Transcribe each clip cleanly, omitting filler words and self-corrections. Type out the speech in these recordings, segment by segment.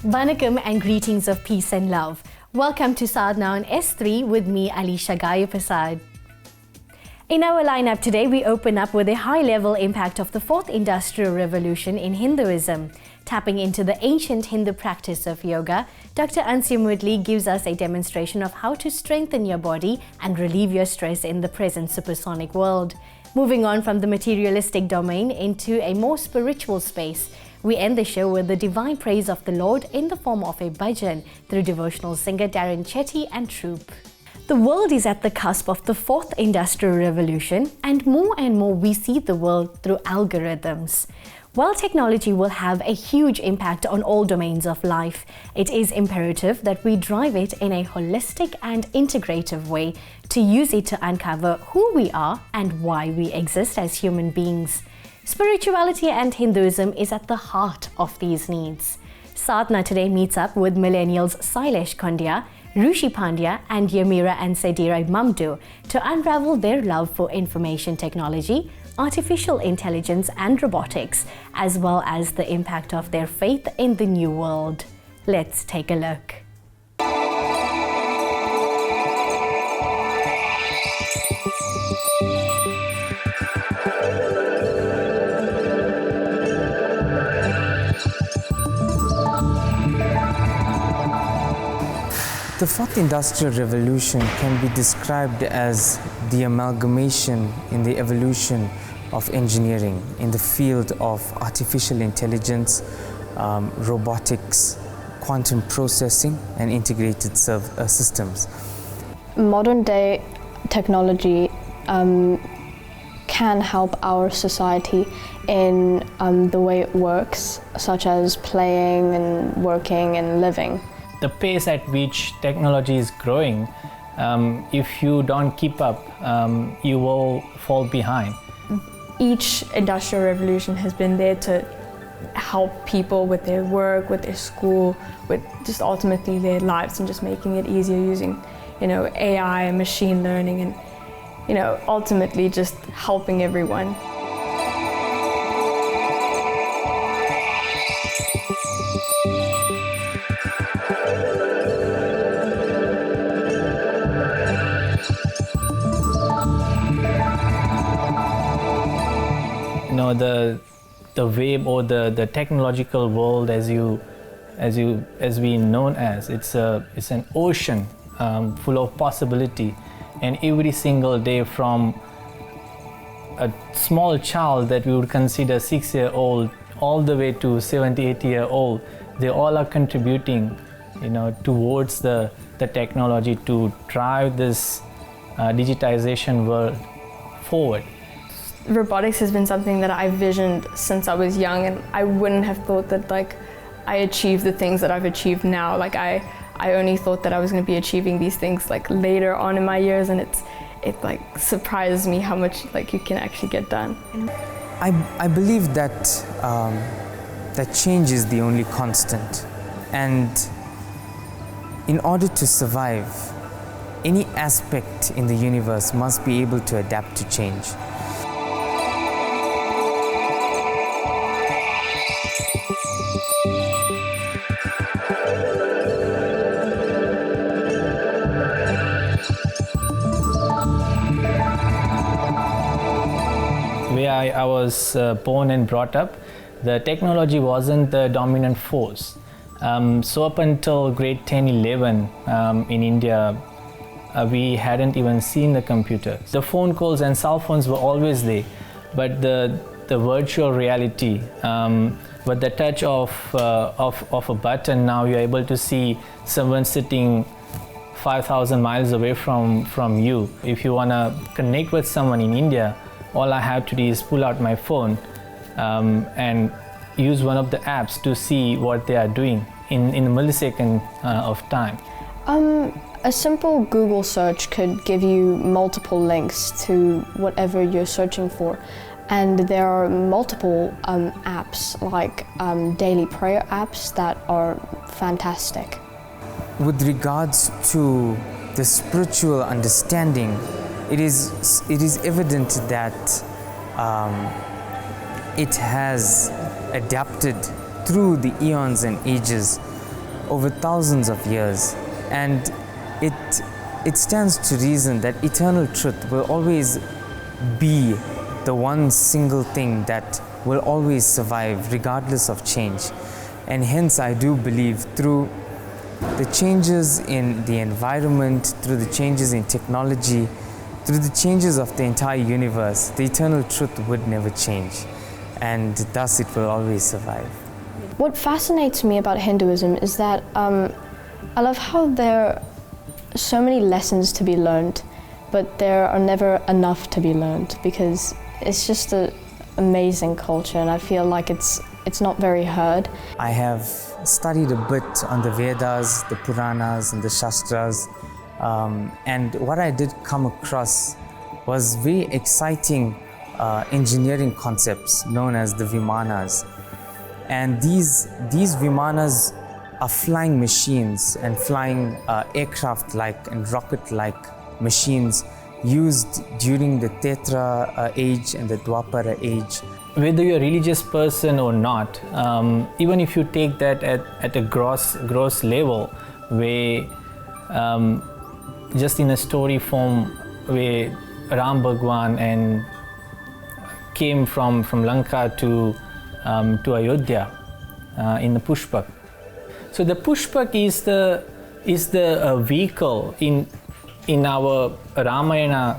Vanakkam and greetings of peace and love. Welcome to Sadhana on S3 with me, Alisha Gayapasad. In our lineup today, we open up with a high-level impact of the fourth industrial revolution in Hinduism. Tapping into the ancient Hindu practice of yoga, Dr. Ansuyah Moodley gives us a demonstration of how to strengthen your body and relieve your stress in the present supersonic world. Moving on from the materialistic domain into a more spiritual space, we end the show with the divine praise of the Lord in the form of a Bhajan through devotional singer Darren Chetty and Troupe. The world is at the cusp of the fourth industrial revolution, and more we see the world through algorithms. While technology will have a huge impact on all domains of life, it is imperative that we drive it in a holistic and integrative way to use it to uncover who we are and why we exist as human beings. Spirituality and Hinduism is at the heart of these needs. Sadhana today meets up with millennials Sailesh Kondya, Rushi Pandya and Yamira and Sedirai Mamdu to unravel their love for information technology, artificial intelligence and robotics, as well as the impact of their faith in the new world. Let's take a look. The fourth industrial revolution can be described as the amalgamation in the evolution of engineering in the field of artificial intelligence, robotics, quantum processing, and integrated systems. Modern day technology can help our society in the way it works, such as playing and working and living. The pace at which technology is growing, if you don't keep up, you will fall behind. Each industrial revolution has been there to help people with their work, with their school, with just ultimately their lives, and just making it easier using, AI and machine learning, and, ultimately just helping everyone. The web or the technological world as we known as, it's an ocean full of possibility, and every single day from a small child that we would consider 6-year-old all the way to 70-80-year-old, they all are contributing towards the technology to drive this digitization world forward. Robotics has been something that I visioned since I was young, and I wouldn't have thought that I achieved the things that I've achieved now. I only thought that I was going to be achieving these things later on in my years, and it surprises me how much you can actually get done. I believe that that change is the only constant, and in order to survive, any aspect in the universe must be able to adapt to change. Where I was born and brought up, the technology wasn't the dominant force. So up until grade 10, 11 in India, we hadn't even seen the computer. The phone calls and cell phones were always there, but the virtual reality, with the touch of a button, now you're able to see someone sitting 5,000 miles away from you. If you want to connect with someone in India, all I have to do is pull out my phone and use one of the apps to see what they are doing in a millisecond of time. A simple Google search could give you multiple links to whatever you're searching for. And there are multiple apps, like daily prayer apps, that are fantastic. With regards to the spiritual understanding, it is evident that it has adapted through the eons and ages over thousands of years, and it stands to reason that eternal truth will always be the one single thing that will always survive regardless of change. And hence I do believe through the changes in the environment, through the changes in technology, through the changes of the entire universe, the eternal truth would never change, and thus it will always survive. What fascinates me about Hinduism is that I love how there are so many lessons to be learned, but there are never enough to be learned, because it's just an amazing culture, and I feel like it's not very heard. I have studied a bit on the Vedas, the Puranas and the Shastras, and what I did come across was very exciting engineering concepts known as the Vimanas. And these Vimanas are flying machines and flying aircraft-like and rocket-like machines used during the Tetra age and the Dwapara age. Whether you're a religious person or not, even if you take that at a gross level, where just in a story form where Ram Bhagwan and came from Lanka to Ayodhya in the Pushpak. So the Pushpak is the vehicle in our Ramayana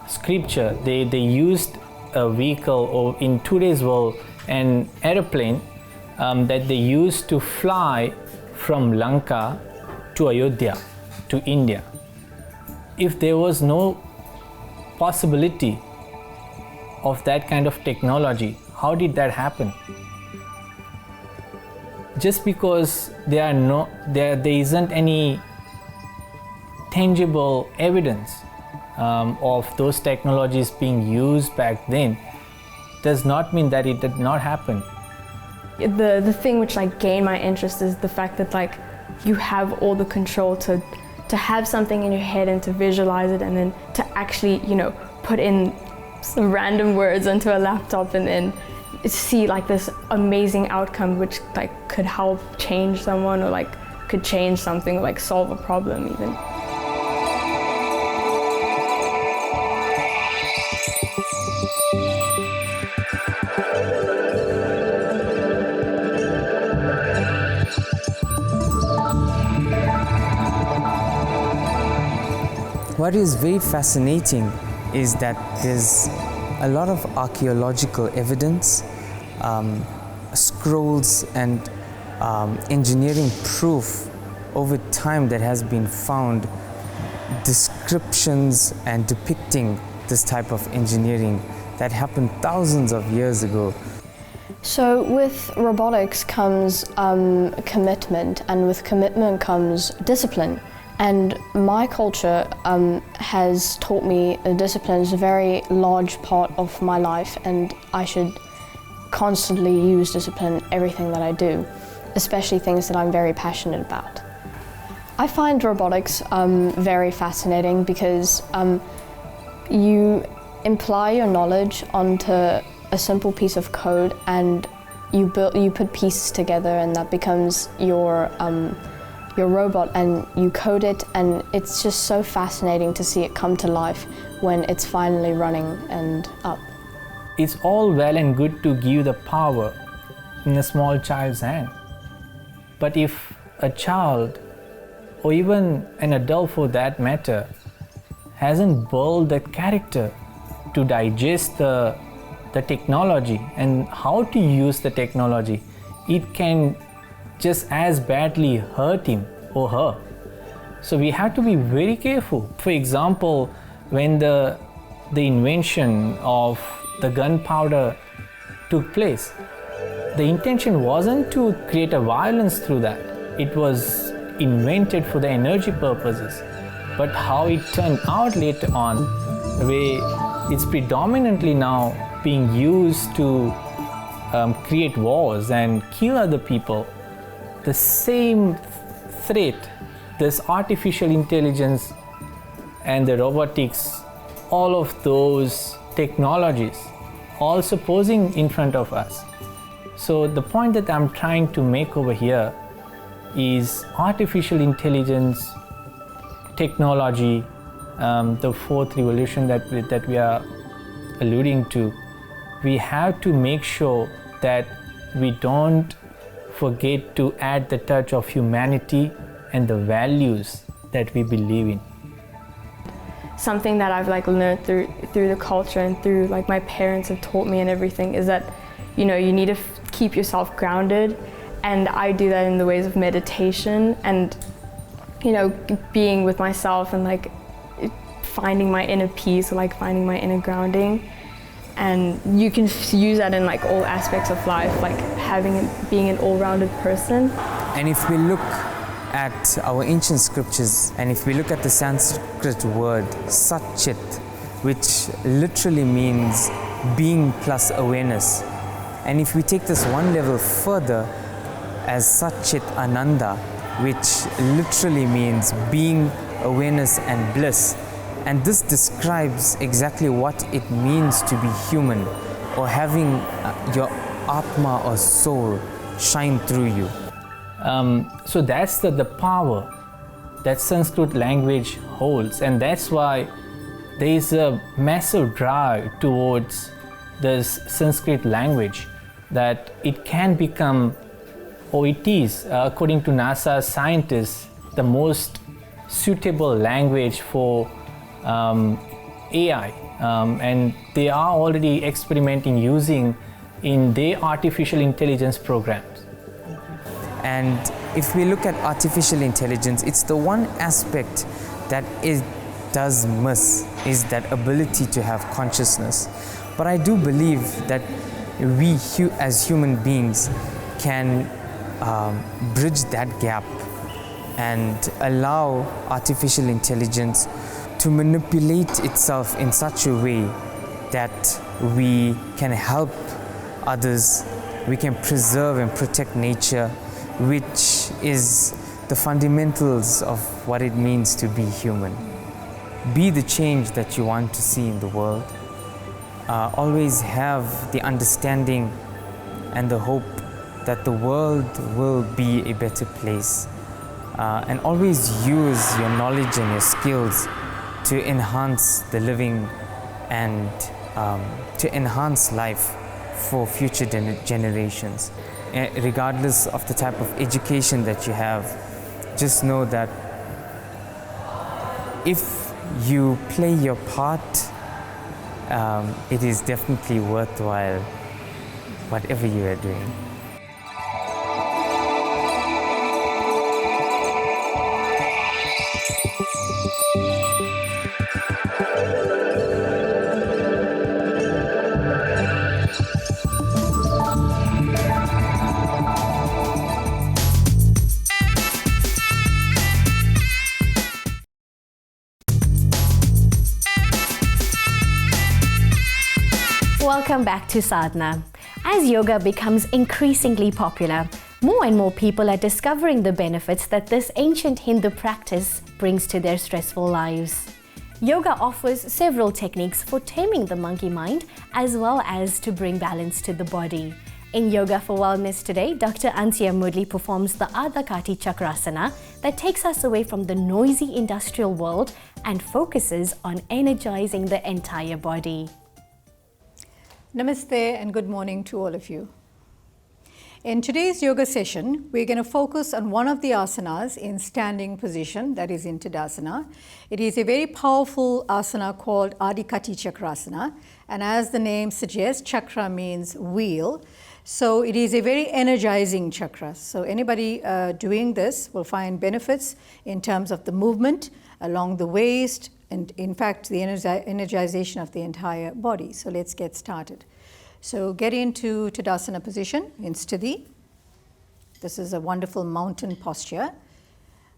scripture. They used a vehicle, or in today's world an aeroplane that they used to fly from Lanka to Ayodhya, to India. If there was no possibility of that kind of technology, how did that happen? Just because there isn't any tangible evidence of those technologies being used back then, does not mean that it did not happen. The thing which gained my interest is the fact that you have all the control to have something in your head and to visualize it, and then to actually put in some random words onto a laptop and then see this amazing outcome which could help change someone, or could change something, or solve a problem even. What is very fascinating is that there's a lot of archaeological evidence, scrolls and engineering proof over time that has been found, descriptions and depicting this type of engineering that happened thousands of years ago. So with robotics comes commitment, and with commitment comes discipline. And my culture has taught me discipline is a very large part of my life, and I should constantly use discipline in everything that I do, especially things that I'm very passionate about. I find robotics very fascinating because you imply your knowledge onto a simple piece of code, and you put pieces together, and that becomes your robot, and you code it, and it's just so fascinating to see it come to life when it's finally running and up. It's all well and good to give the power in a small child's hand, but if a child, or even an adult for that matter, hasn't built that character to digest the technology and how to use the technology, it can just as badly hurt him or her. So we have to be very careful. For example, when the invention of the gunpowder took place, the intention wasn't to create a violence through that. It was invented for the energy purposes. But how it turned out later on, where it's predominantly now being used to create wars and kill other people, the same threat, this artificial intelligence and the robotics, all of those technologies also posing in front of us. So the point that I'm trying to make over here is artificial intelligence, technology, the fourth revolution that we are alluding to. We have to make sure that we don't forget to add the touch of humanity and the values that we believe in. Something that I've learned through the culture and through my parents have taught me and everything is that you need to keep yourself grounded, and I do that in the ways of meditation and being with myself and finding my inner peace, or finding my inner grounding. And you can use that in all aspects of life, being an all-rounded person. And if we look at our ancient scriptures, and if we look at the Sanskrit word Satchit, which literally means being plus awareness, and if we take this one level further as Satchit Ananda, which literally means being, awareness and bliss, and this describes exactly what it means to be human, or having your Atma or soul shine through you. So that's the power that Sanskrit language holds, and that's why there is a massive drive towards this Sanskrit language, that it can become, or it is, according to NASA scientists, the most suitable language for AI, and they are already experimenting using in their artificial intelligence programs. And if we look at artificial intelligence, it's the one aspect that it does miss, is that ability to have consciousness. But I do believe that we as human beings can bridge that gap and allow artificial intelligence to manipulate itself in such a way that we can help others, we can preserve and protect nature, which is the fundamentals of what it means to be human. Be the change that you want to see in the world. Always have the understanding and the hope that the world will be a better place. And always use your knowledge and your skills to enhance the living and to enhance life for future generations. Regardless of the type of education that you have, just know that if you play your part, it is definitely worthwhile, whatever you are doing. Welcome back to Sadhana. As yoga becomes increasingly popular, more and more people are discovering the benefits that this ancient Hindu practice brings to their stressful lives. Yoga offers several techniques for taming the monkey mind as well as to bring balance to the body. In Yoga for Wellness today, Dr. Ansuyah Moodley performs the Ardha Kati Chakrasana that takes us away from the noisy industrial world and focuses on energizing the entire body. Namaste and good morning to all of you. In today's yoga session, we're going to focus on one of the asanas in standing position, that is in Tadasana. It is a very powerful asana called Ardha Kati Chakrasana, and as the name suggests, chakra means wheel. So it is a very energizing chakra. So anybody doing this will find benefits in terms of the movement along the waist, and in fact the energization of the entire body. So let's get started. So get into Tadasana position in Sthiti. This is a wonderful mountain posture.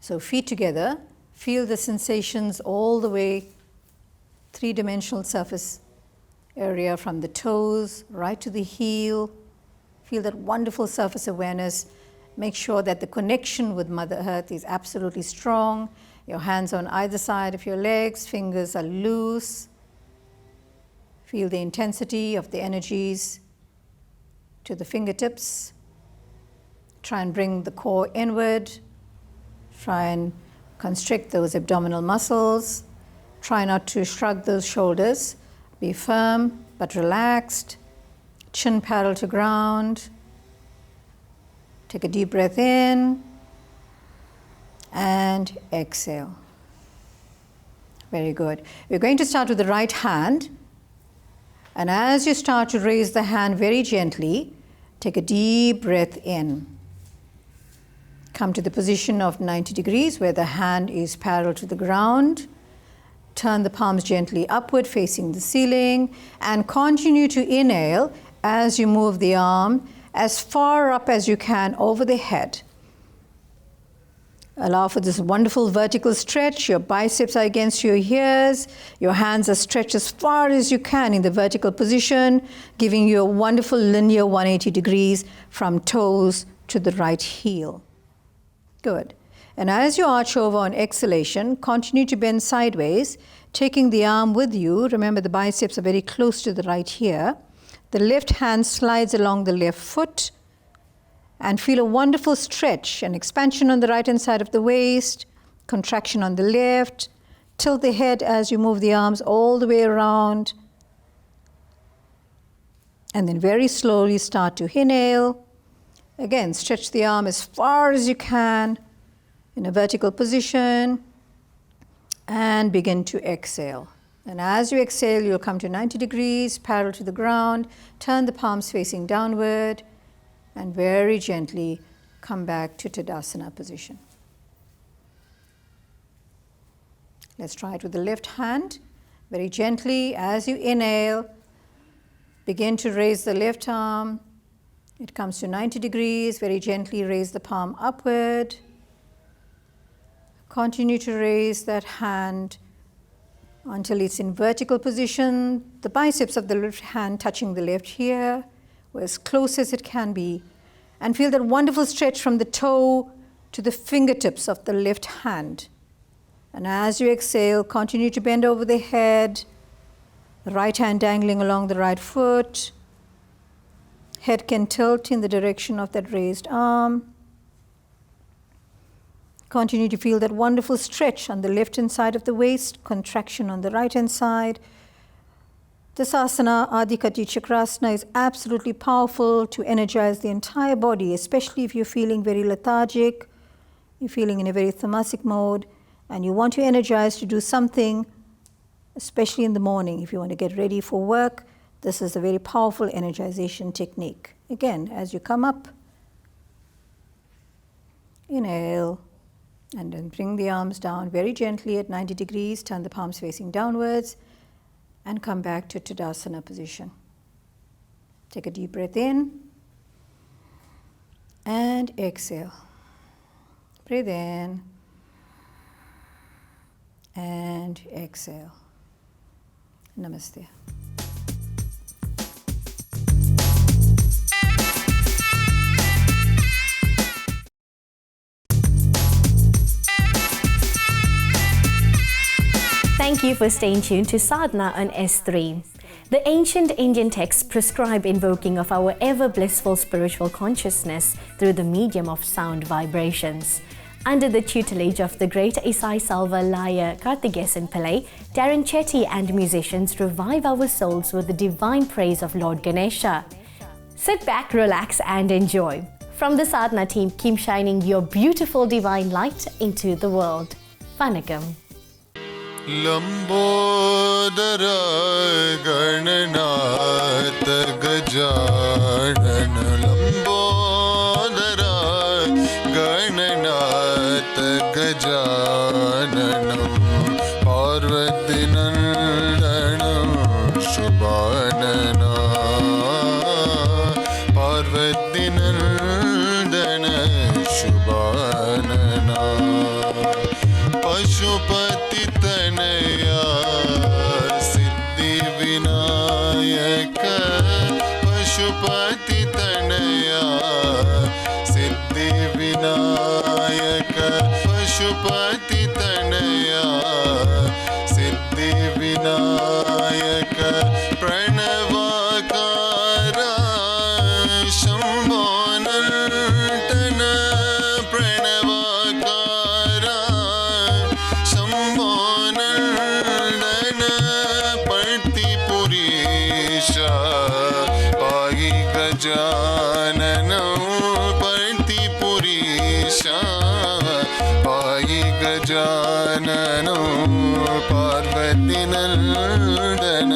So feet together, feel the sensations all the way, three-dimensional surface area from the toes right to the heel. Feel that wonderful surface awareness. Make sure that the connection with Mother Earth is absolutely strong. Your hands on either side of your legs, fingers are loose. Feel the intensity of the energies to the fingertips. Try and bring the core inward. Try and constrict those abdominal muscles. Try not to shrug those shoulders. Be firm but relaxed. Chin parallel to ground. Take a deep breath in and exhale. Very good. We're going to start with the right hand. And as you start to raise the hand very gently, take a deep breath in. Come to the position of 90 degrees where the hand is parallel to the ground. Turn the palms gently upward facing the ceiling and continue to inhale as you move the arm as far up as you can over the head. Allow for this wonderful vertical stretch. Your biceps are against your ears. Your hands are stretched as far as you can in the vertical position, giving you a wonderful linear 180 degrees from toes to the right heel. Good. And as you arch over on exhalation, continue to bend sideways, taking the arm with you. Remember, the biceps are very close to the right here. The left hand slides along the left foot. And feel a wonderful stretch, an expansion on the right-hand side of the waist, contraction on the left. Tilt the head as you move the arms all the way around. And then very slowly start to inhale. Again, stretch the arm as far as you can in a vertical position. And begin to exhale. And as you exhale, you'll come to 90 degrees, parallel to the ground. Turn the palms facing downward. And very gently come back to Tadasana position. Let's try it with the left hand. Very gently, as you inhale, begin to raise the left arm. It comes to 90 degrees. Very gently raise the palm upward. Continue to raise that hand until it's in vertical position. The biceps of the left hand touching the left ear, as close as it can be, and feel that wonderful stretch from the toe to the fingertips of the left hand. And as you exhale, continue to bend over the head, the right hand dangling along the right foot. Head can tilt in the direction of that raised arm. Continue to feel that wonderful stretch on the left-hand side of the waist, contraction on the right-hand side. This asana, Ardha, Kati, Chakrasana, is absolutely powerful to energize the entire body, especially if you're feeling very lethargic, you're feeling in a very tamasic mode, and you want to energize to do something, especially in the morning. If you want to get ready for work, this is a very powerful energization technique. Again, as you come up, inhale, and then bring the arms down very gently at 90 degrees, turn the palms facing downwards, and come back to Tadasana position. Take a deep breath in and exhale. Breathe in and exhale. Namaste. Thank you for staying tuned to Sadhana on S3. The ancient Indian texts prescribe invoking of our ever-blissful spiritual consciousness through the medium of sound vibrations. Under the tutelage of the great Isai Salva lyre Karthikeyan Pillai, Darren Chetty and musicians revive our souls with the divine praise of Lord Ganesha. Sit back, relax and enjoy. From the Sadhana team, keep shining your beautiful divine light into the world. Vanakkam. Lambodara Gananath Gajanan Lambodara Gananath Gajanan Parvati नंदन शुभानना पार्वती नंदन शुभानना पशुपति तनया सिद्धि विनायक पशुपति तनया सिद्धि विनायक पशुपति तनया सिद्धि विनायक प्रणवाकार शंभो नंदन गजाननो पार्वती नंदन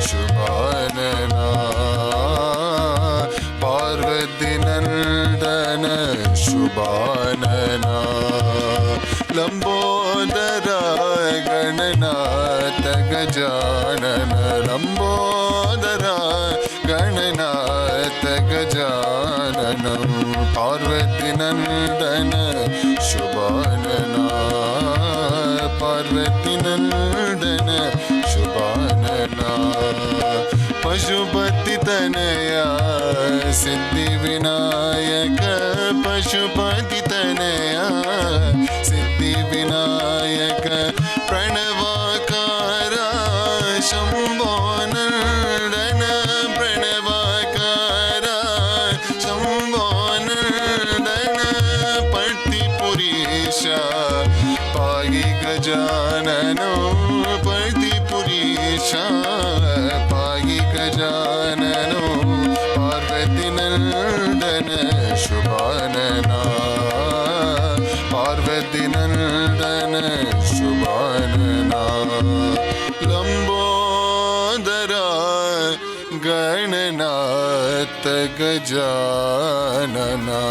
शुभानना पार्वती नंदन शुभानना लंबोदरा गणनाथ गजानन लंबोदरा गणनाथ गजानन पार्वती नंदन शुभानना पार्वती नंदन शुभानना पशुपति तनया सिद्धि विनायक पशुपति तनया सिद्धि विनायक प्रणवाकारा शंभो नंदन प्रणवाकारा शंभो नंदन पतिपुरीशा पाहि गजाननो पतिपुरीशा पाहि गजाननो पार्वती नंदन शुभानना पार्वती नंदन शुभानना लंबोदरा गणनाथ गजानना